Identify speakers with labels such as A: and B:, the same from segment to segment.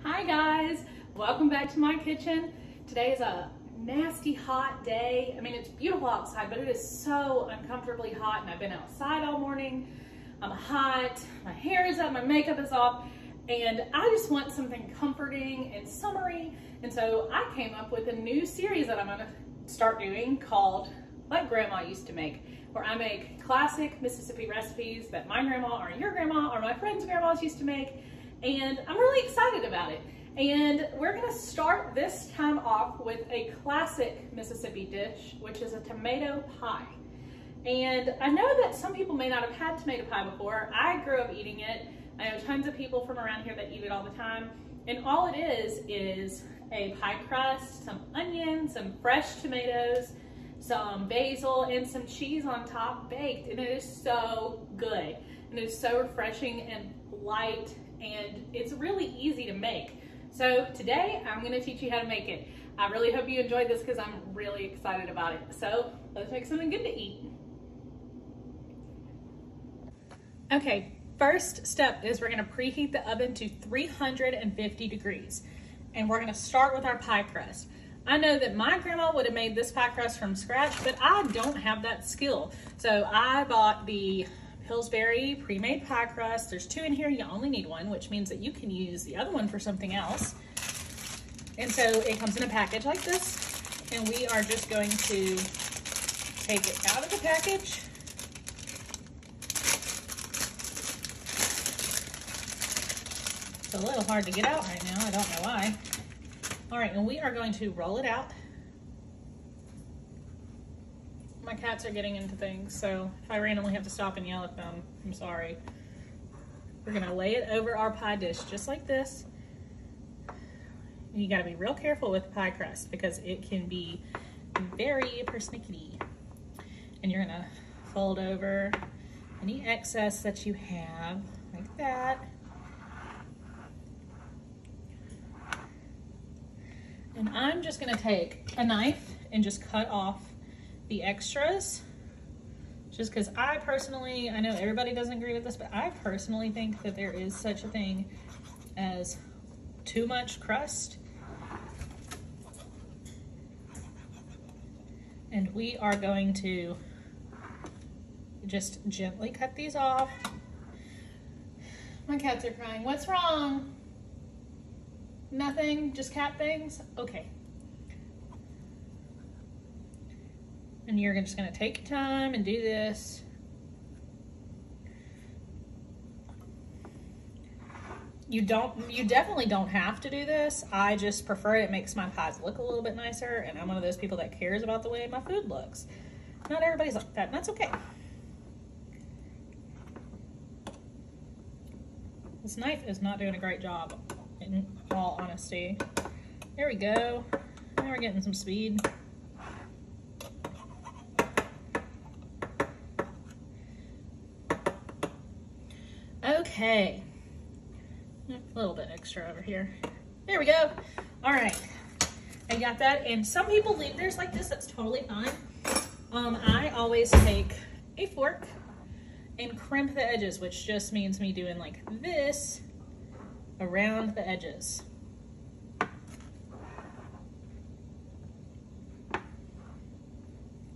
A: Hi guys, welcome back to my kitchen. Today is a nasty hot day. I mean, it's beautiful outside, but it is so uncomfortably hot, and I've been outside all morning. I'm hot, my hair is up, my makeup is off, and I just want something comforting and summery. And so I came up with a new series that I'm gonna start doing called Like Grandma Used to Make, where I make classic Mississippi recipes that my grandma or your grandma or my friends' grandmas used to make. And I'm really excited about it. And we're gonna start this time off with a classic Mississippi dish, which is a tomato pie. And I know that some people may not have had tomato pie before. I grew up eating it. I know tons of people from around here that eat it all the time. And all it is a pie crust, some onions, some fresh tomatoes, some basil, and some cheese on top baked. And it is so good. And it is so refreshing and light, and it's really easy to make. So today I'm gonna teach you how to make it. I really hope you enjoyed this because I'm really excited about it. So let's make something good to eat. Okay, first step is we're gonna preheat the oven to 350 degrees. And we're gonna start with our pie crust. I know that my grandma would have made this pie crust from scratch, but I don't have that skill. So I bought the Pillsbury pre-made pie crust. There's two in here, you only need one, which means that you can use the other one for something else. And so it comes in a package like this, and we are just going to take it out of the package. It's a little hard to get out right now, I don't know why. All right, and we are going to roll it out. My cats are getting into things, so if I randomly have to stop and yell at them, I'm sorry. We're gonna lay it over our pie dish just like this. And you gotta be real careful with pie crust because it can be very persnickety. And you're gonna fold over any excess that you have, like that. And I'm just gonna take a knife and just cut off the extras, just because I personally, I know everybody doesn't agree with this, but I personally think that there is such a thing as too much crust. And we are going to just gently cut these off. My cats are crying. What's wrong? Nothing, just cat things? Okay. And you're just gonna take your time and do this. You definitely don't have to do this. I just prefer it. It makes my pies look a little bit nicer, and I'm one of those people that cares about the way my food looks. Not everybody's like that, and that's okay. This knife is not doing a great job, in all honesty. There we go. Now we're getting some speed. Okay, a little bit extra over here. There we go. All right, I got that. And some people leave theirs like this. That's totally fine. I always take a fork and crimp the edges, which just means me doing like this around the edges.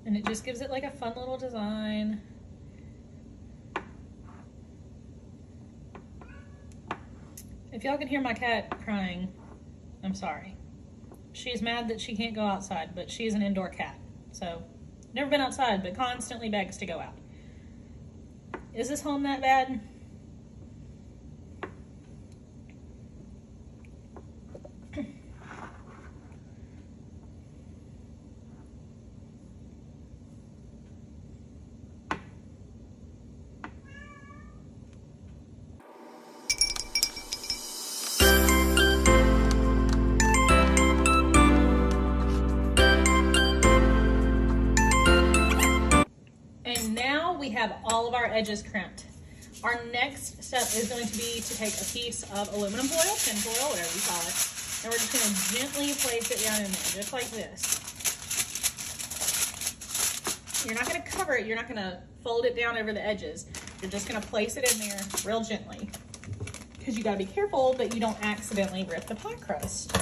A: And it just gives it like a fun little design. If y'all can hear my cat crying, I'm sorry. She's mad that she can't go outside, but she's an indoor cat. So, never been outside, but constantly begs to go out. Is this home that bad? We have all of our edges crimped. Our next step is going to be to take a piece of aluminum foil, tin foil, whatever you call it, and we're just going to gently place it down in there, just like this. You're not going to cover it, you're not going to fold it down over the edges. You're just going to place it in there real gently. because you gotta be careful that you don't accidentally rip the pie crust.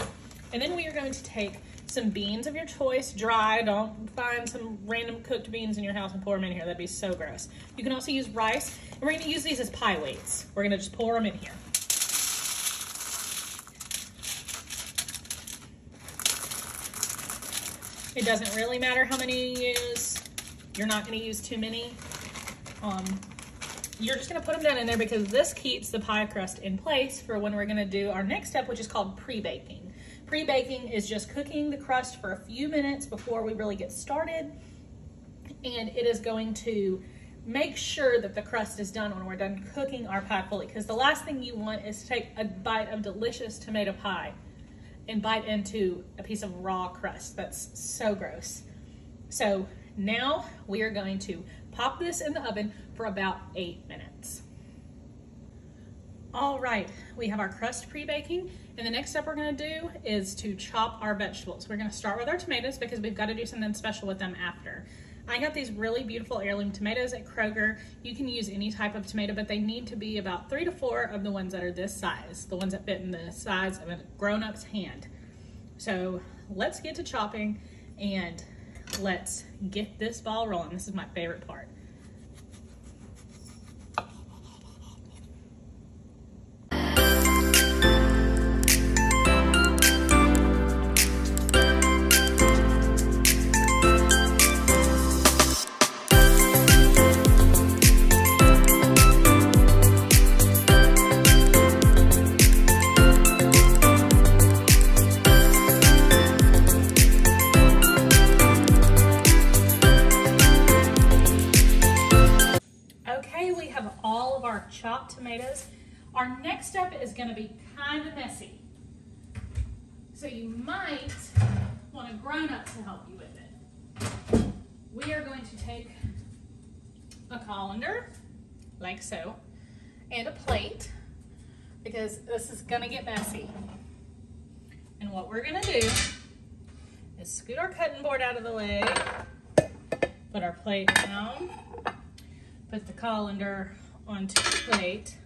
A: And then we are going to take some beans of your choice, dry. Don't find some random cooked beans in your house and pour them in here. That'd be so gross. You can also use rice, and we're gonna use these as pie weights. We're gonna just pour them in here. It doesn't really matter how many you use. You're not gonna use too many. You're just gonna put them down in there because this keeps the pie crust in place for when we're gonna do our next step, which is called pre-baking. Pre-baking is just cooking the crust for a few minutes before we really get started. And it is going to make sure that the crust is done when we're done cooking our pie fully. Because the last thing you want is to take a bite of delicious tomato pie and bite into a piece of raw crust. That's so gross. So now we are going to pop this in the oven for about 8 minutes. All right, we have our crust pre-baking, and the next step we're gonna do is to chop our vegetables. We're gonna start with our tomatoes because we've gotta do something special with them after. I got these really beautiful heirloom tomatoes at Kroger. You can use any type of tomato, but they need to be about 3 to 4 of the ones that are this size, the ones that fit in the size of a grown-up's hand. So let's get to chopping and let's get this ball rolling. This is my favorite part. Chopped tomatoes. Our next step is going to be kind of messy, so you might want a grown-up to help you with it. We are going to take a colander like so and a plate because this is going to get messy. And what we're going to do is scoot our cutting board out of the way, put our plate down, put the colander onto the plate,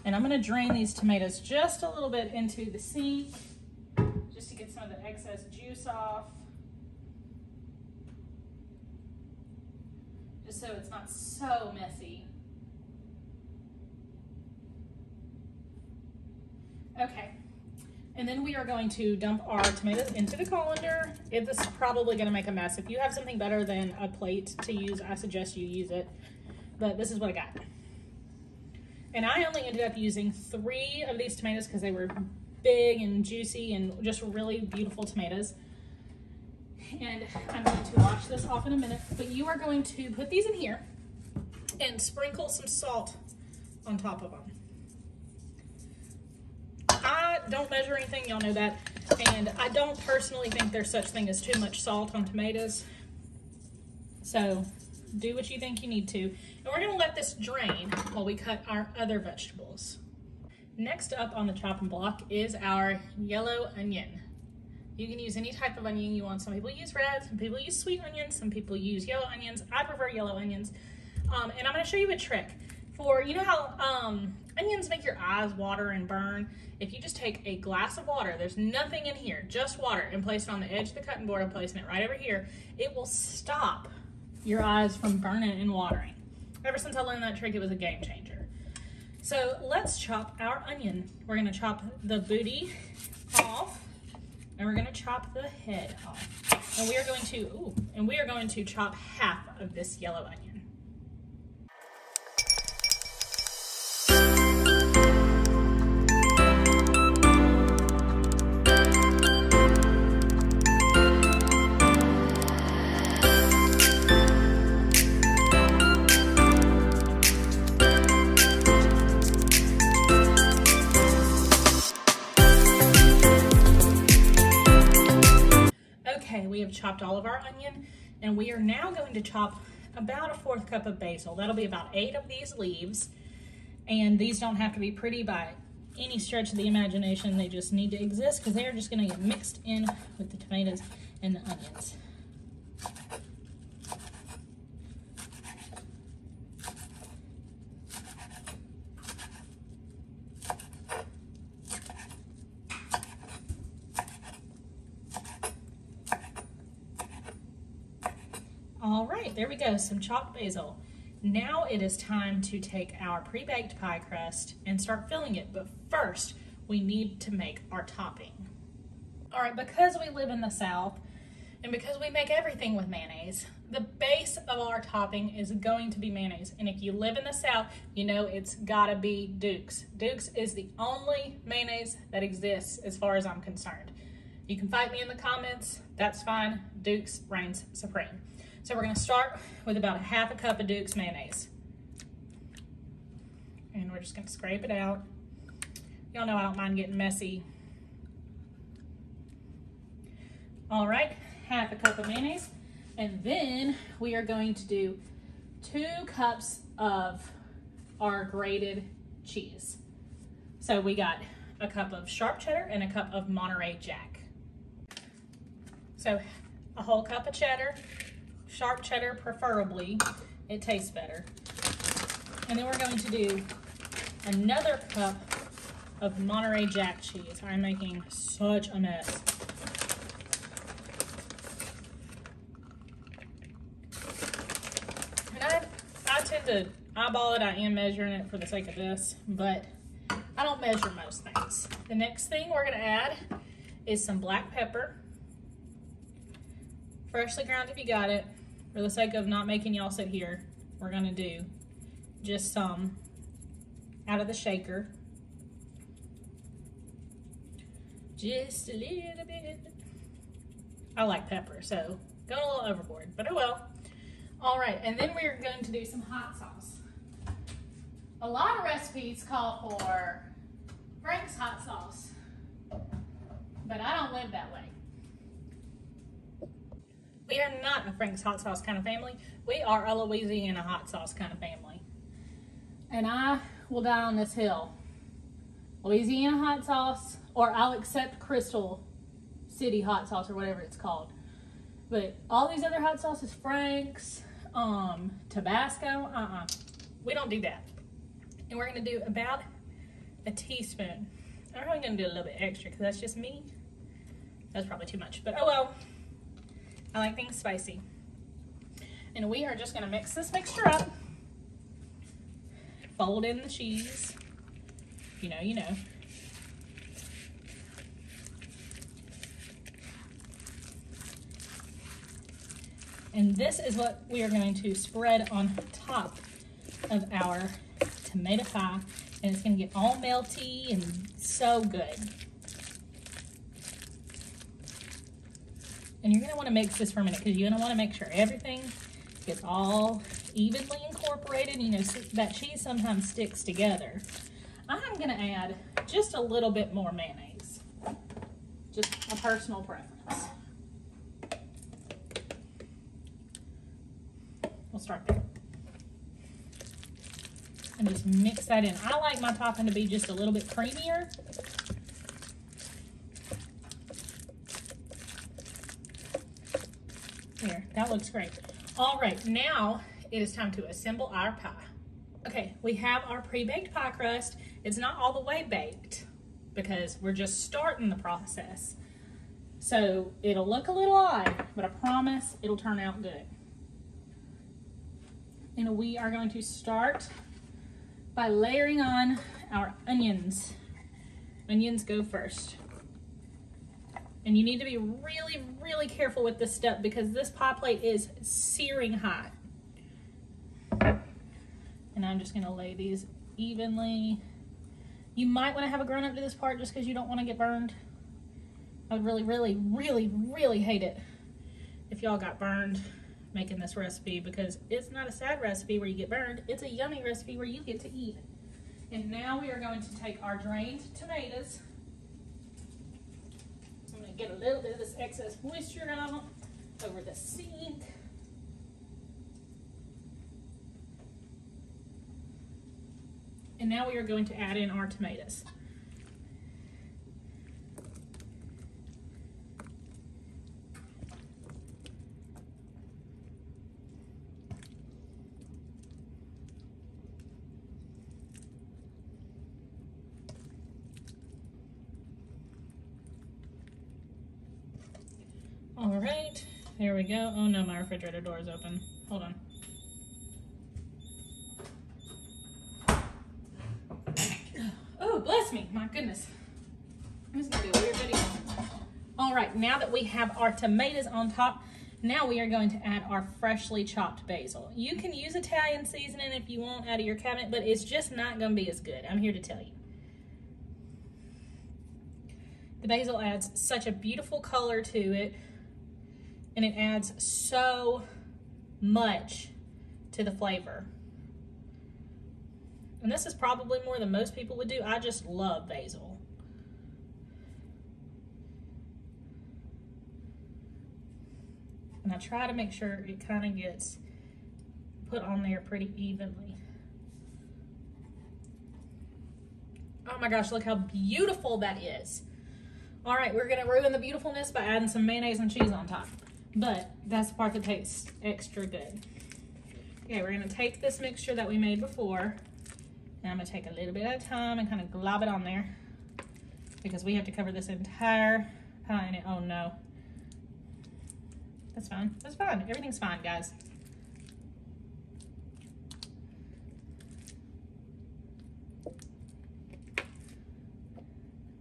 A: and I'm going to drain these tomatoes just a little bit into the sink just to get some of the excess juice off, just so it's not so messy. Okay, and then we are going to dump our tomatoes into the colander. This is probably going to make a mess. If you have something better than a plate to use, I suggest you use it. But this is what I got. And I only ended up using 3 of these tomatoes because they were big and juicy and just really beautiful tomatoes. And I'm going to wash this off in a minute, but you are going to put these in here and sprinkle some salt on top of them. I don't measure anything, y'all know that. And I don't personally think there's such thing as too much salt on tomatoes. So do what you think you need to. And we're gonna let this drain while we cut our other vegetables. Next up on the chopping block is our yellow onion. You can use any type of onion you want. Some people use red, some people use sweet onions, some people use yellow onions. I prefer yellow onions. And I'm gonna show you a trick. You know how onions make your eyes water and burn? If you just take a glass of water, there's nothing in here, just water, and place it on the edge of the cutting board, I'm placing it right over here, it will stop your eyes from burning and watering. Ever since I learned that trick, it was a game changer. So let's chop our onion. We're gonna chop the booty off, and we're gonna chop the head off. And we are going to chop half of this yellow onion. We have chopped all of our onion, and we are now going to chop about a 1/4 cup of basil. That'll be about 8 of these leaves, and these don't have to be pretty by any stretch of the imagination. They just need to exist because they're just going to get mixed in with the tomatoes and the onions. All right, there we go, some chopped basil. Now it is time to take our pre-baked pie crust and start filling it, but first we need to make our topping. All right, because we live in the South and because we make everything with mayonnaise, the base of our topping is going to be mayonnaise. And if you live in the South, you know it's gotta be Duke's. Duke's is the only mayonnaise that exists as far as I'm concerned. You can fight me in the comments, that's fine. Duke's reigns supreme. So we're gonna start with about a half a cup of Duke's mayonnaise. And we're just gonna scrape it out. Y'all know I don't mind getting messy. All right, half a cup of mayonnaise. And then we are going to do 2 cups of our grated cheese. So we got a cup of sharp cheddar and a cup of Monterey Jack. So a whole cup of cheddar, sharp cheddar preferably, it tastes better. And then we're going to do another cup of Monterey Jack cheese. I'm making such a mess. I tend to eyeball it. I am measuring it for the sake of this, but I don't measure most things. The next thing we're gonna add is some black pepper. Freshly ground if you got it. For the sake of not making y'all sit here, we're gonna do just some out of the shaker. Just a little bit. I like pepper, so going a little overboard, but oh well. All right, and then we're going to do some hot sauce. A lot of recipes call for Frank's hot sauce, but I don't live that way. We are not a Frank's hot sauce kind of family. We are a Louisiana hot sauce kind of family. And I will die on this hill. Louisiana hot sauce, or I'll accept Crystal City hot sauce or whatever it's called. But all these other hot sauces, Frank's, Tabasco, we don't do that. And we're gonna do about a teaspoon. I'm probably gonna do a little bit extra because that's just me. That's probably too much, but oh well. I like things spicy. And we are just gonna mix this mixture up. Fold in the cheese. You know. And this is what we are going to spread on top of our tomato pie. And it's gonna get all melty and so good. And you're gonna wanna mix this for a minute because you're gonna wanna make sure everything gets all evenly incorporated. You know, that cheese sometimes sticks together. I'm gonna add just a little bit more mayonnaise. Just a personal preference. We'll start there. And just mix that in. I like my topping to be just a little bit creamier. There, that looks great. All right, now it is time to assemble our pie. Okay, we have our pre-baked pie crust. It's not all the way baked because we're just starting the process. So it'll look a little odd, but I promise it'll turn out good. And we are going to start by layering on our onions. Onions go first. And you need to be really, really careful with this step because this pie plate is searing hot. And I'm just gonna lay these evenly. You might wanna have a grown up to this part just because you don't wanna get burned. I would really, really, really, really hate it if y'all got burned making this recipe because it's not a sad recipe where you get burned. It's a yummy recipe where you get to eat. And now we are going to take our drained tomatoes. I'm gonna get a little bit of this excess moisture out over the sink. And now we are going to add in our tomatoes. All right, There we go. Oh no, my refrigerator door is open. Hold on. Oh, bless me. My goodness. This is going to be a weird video. All right, now that we have our tomatoes on top, now we are going to add our freshly chopped basil. You can use Italian seasoning if you want out of your cabinet, but it's just not going to be as good. I'm here to tell you. The basil adds such a beautiful color to it, and it adds so much to the flavor. And this is probably more than most people would do. I just love basil. And I try to make sure it kind of gets put on there pretty evenly. Oh my gosh, look how beautiful that is. All right, we're gonna ruin the beautifulness by adding some mayonnaise and cheese on top. But that's the part that tastes extra good. Okay, we're gonna take this mixture that we made before, and I'm gonna take a little bit at a time and kind of glob it on there, because we have to cover this entire pie in it. Oh no. That's fine. That's fine. Everything's fine, guys.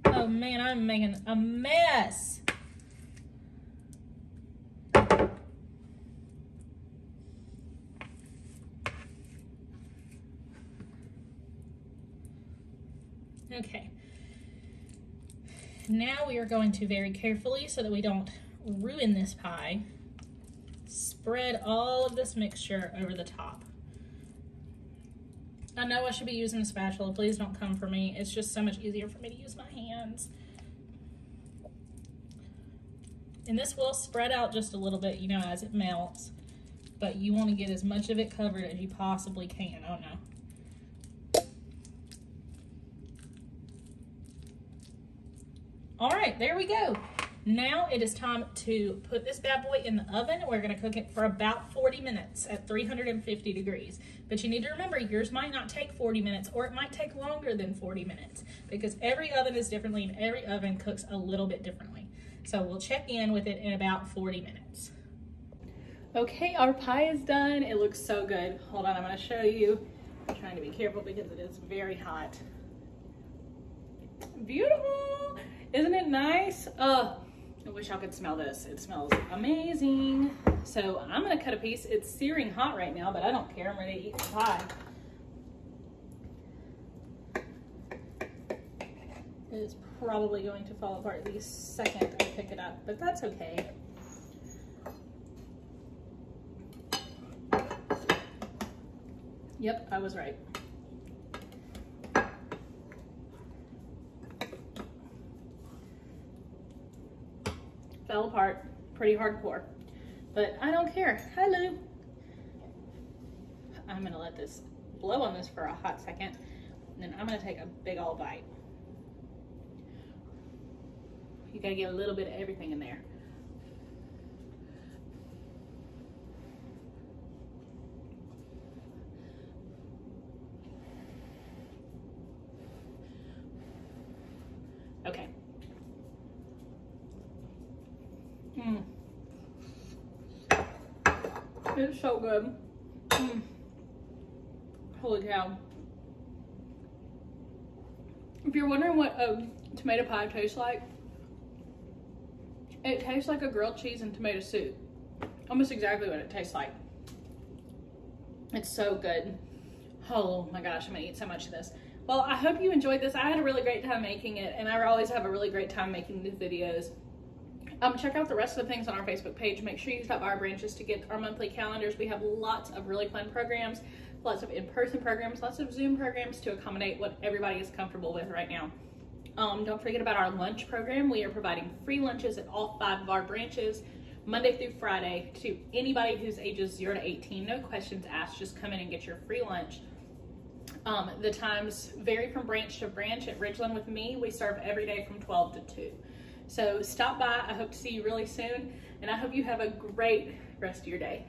A: Oh man, I'm making a mess. Okay. Now we are going to very carefully, so that we don't ruin this pie, spread all of this mixture over the top. I know I should be using a spatula. Please don't come for me. It's just so much easier for me to use my hands. And this will spread out just a little bit, you know, as it melts. But you want to get as much of it covered as you possibly can. Oh no. All right, there we go. Now it is time to put this bad boy in the oven. We're gonna cook it for about 40 minutes at 350 degrees. But you need to remember, yours might not take 40 minutes, or it might take longer than 40 minutes, because every oven is differently and every oven cooks a little bit differently. So we'll check in with it in about 40 minutes. Okay, our pie is done. It looks so good. Hold on, I'm gonna show you. I'm trying to be careful because it is very hot. Beautiful, isn't it nice? I wish I could smell this. It smells amazing. So I'm gonna cut a piece. It's searing hot right now, but I don't care. I'm ready to eat the pie. It is probably going to fall apart the second I pick it up, but that's okay. Yep, I was right. Fell apart pretty hardcore, but I don't care. Hi, Lou. I'm gonna let this blow on this for a hot second, and then I'm gonna take a big old bite. You gotta get a little bit of everything in there. Okay. It's so good. Holy cow. If you're wondering what a tomato pie tastes like, it tastes like a grilled cheese and tomato soup. Almost exactly what it tastes like. It's so good. Oh my gosh, I'm gonna eat so much of this. Well, I hope you enjoyed this. I had a really great time making it, and I always have a really great time making these videos. Check out the rest of the things on our Facebook page. Make sure you stop by our branches to get our monthly calendars. We have lots of really fun programs, lots of in-person programs, lots of Zoom programs to accommodate what everybody is comfortable with right now. Don't forget about our lunch program. We are providing free lunches at all 5 of our branches, Monday through Friday, to anybody who's ages 0 to 18. No questions asked, just come in and get your free lunch. The times vary from branch to branch. At Ridgeland with me, we serve every day from 12 to 2. So stop by. I hope to see you really soon, and I hope you have a great rest of your day.